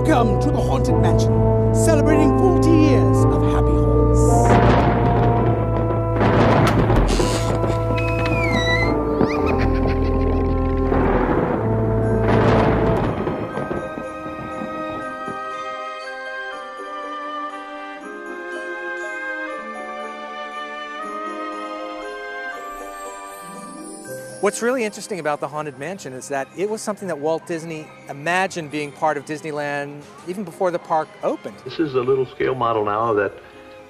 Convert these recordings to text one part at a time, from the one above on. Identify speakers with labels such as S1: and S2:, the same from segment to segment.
S1: Welcome to the Haunted Mansion, celebrating 40 years of happy haunts.
S2: What's really interesting about the Haunted Mansion is that it was something that Walt Disney imagined being part of Disneyland even before the park opened.
S3: This is a little scale model now that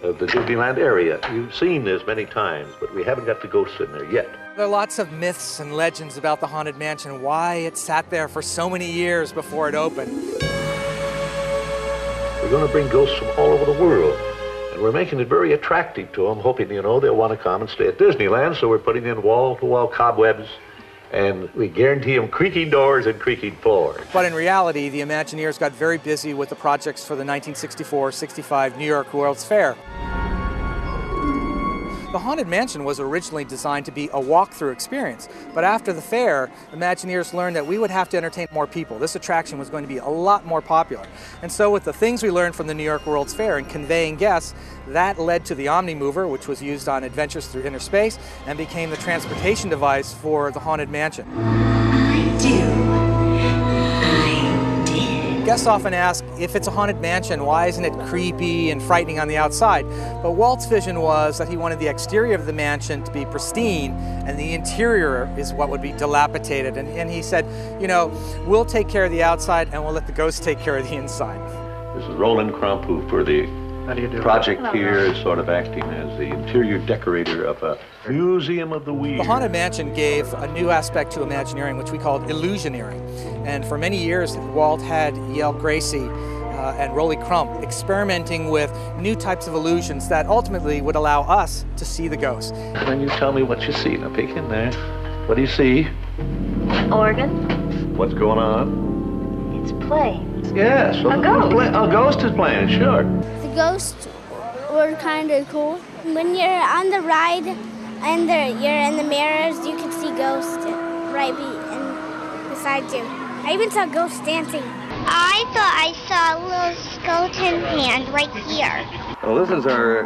S3: of the Disneyland area. You've seen this many times, but we haven't got the ghosts in there yet.
S2: There are lots of myths and legends about the Haunted Mansion, why it sat there for so many years before it opened.
S3: We're going to bring ghosts from all over the world. We're making it very attractive to them, hoping, they'll want to come and stay at Disneyland, so we're putting in wall-to-wall cobwebs, and we guarantee them creaking doors and creaking floors.
S2: But in reality, the Imagineers got very busy with the projects for the 1964-65 New York World's Fair. The Haunted Mansion was originally designed to be a walk-through experience, but after the fair, Imagineers learned that we would have to entertain more people. This attraction was going to be a lot more popular. And so with the things we learned from the New York World's Fair and conveying guests, that led to the Omnimover, which was used on adventures through inner space and became the transportation device for the Haunted Mansion. Guests often ask, if it's a haunted mansion, why isn't it creepy and frightening on the outside? But Walt's vision was that he wanted the exterior of the mansion to be pristine and the interior is what would be dilapidated. And he said, we'll take care of the outside and we'll let the ghosts take care of the inside.
S3: This is Roland Crump, who for the project here is sort of acting as the interior decorator of a museum of the weird.
S2: The Haunted Mansion gave a new aspect to Imagineering, which we called illusioneering. And for many years, Walt had Yale Gracie and Rolly Crump experimenting with new types of illusions that ultimately would allow us to see the ghosts.
S3: When you tell me what you see, now peek in there. What do you see?
S4: Organ.
S3: What's going on?
S4: It's playing.
S3: Yes.
S4: A ghost.
S3: A ghost is playing, sure.
S5: The ghosts were kind of cool. When you're on the ride and you're in the mirrors, you can see ghosts right beside you. I even saw ghosts dancing.
S6: I thought I saw a little skeleton hand right here.
S7: Well, this is our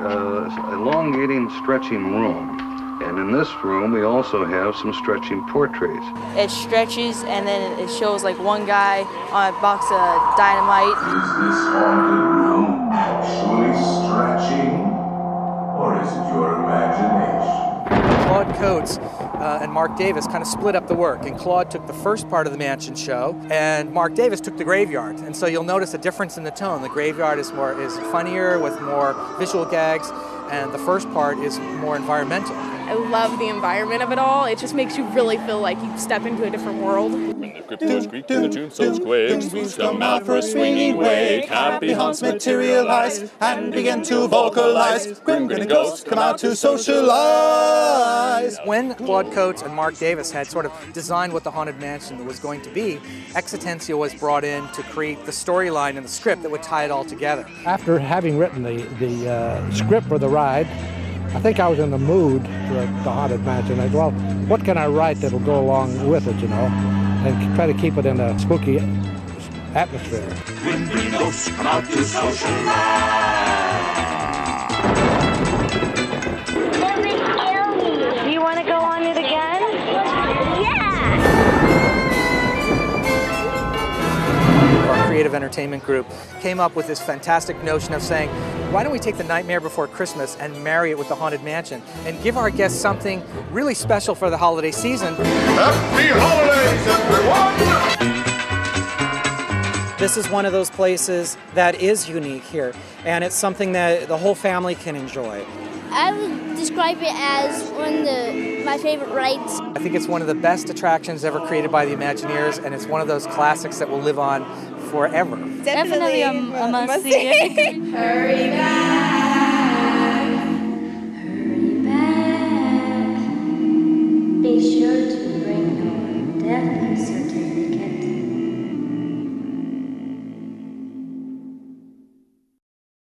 S7: elongating stretching room. And in this room, we also have some stretching portraits.
S8: It stretches, and then it shows like one guy on a box of dynamite.
S9: Is this haunted room actually stretching, or is it your imagination?
S2: Claude Coates and Mark Davis kind of split up the work, and Claude took the first part of the mansion show, and Mark Davis took the graveyard. And so you'll notice a difference in the tone. The graveyard is funnier with more visual gags, and the first part is more environmental.
S10: I love the environment of it all. It just makes you really feel like you step into a different world.
S11: When the cryptos creak and the tombstones quake, spoons come out for a swinging wake, happy haunts materialize and begin to vocalize. Grim grinning ghosts come out to socialize.
S2: When Claude Coates and Mark Davis had sort of designed what the Haunted Mansion was going to be, Exitentia was brought in to create the storyline and the script that would tie it all together.
S12: After having written the script for the ride, I think I was in the mood for the Haunted Mansion. I said, well, what can I write that'll go along with it, and try to keep it in a spooky atmosphere.
S9: When the ghosts come out to socialize.
S4: Do you want to go on it again?
S6: Yeah!
S2: Our creative entertainment group came up with this fantastic notion of saying, why don't we take The Nightmare Before Christmas and marry it with the Haunted Mansion and give our guests something really special for the holiday season?
S9: Happy holidays, everyone!
S13: This is one of those places that is unique here, and it's something that the whole family can enjoy.
S5: I would describe it as one of my favorite rides.
S2: I think it's one of the best attractions ever created by the Imagineers, and it's one of those classics that will live on forever.
S8: Definitely a must-see.
S4: Hurry back.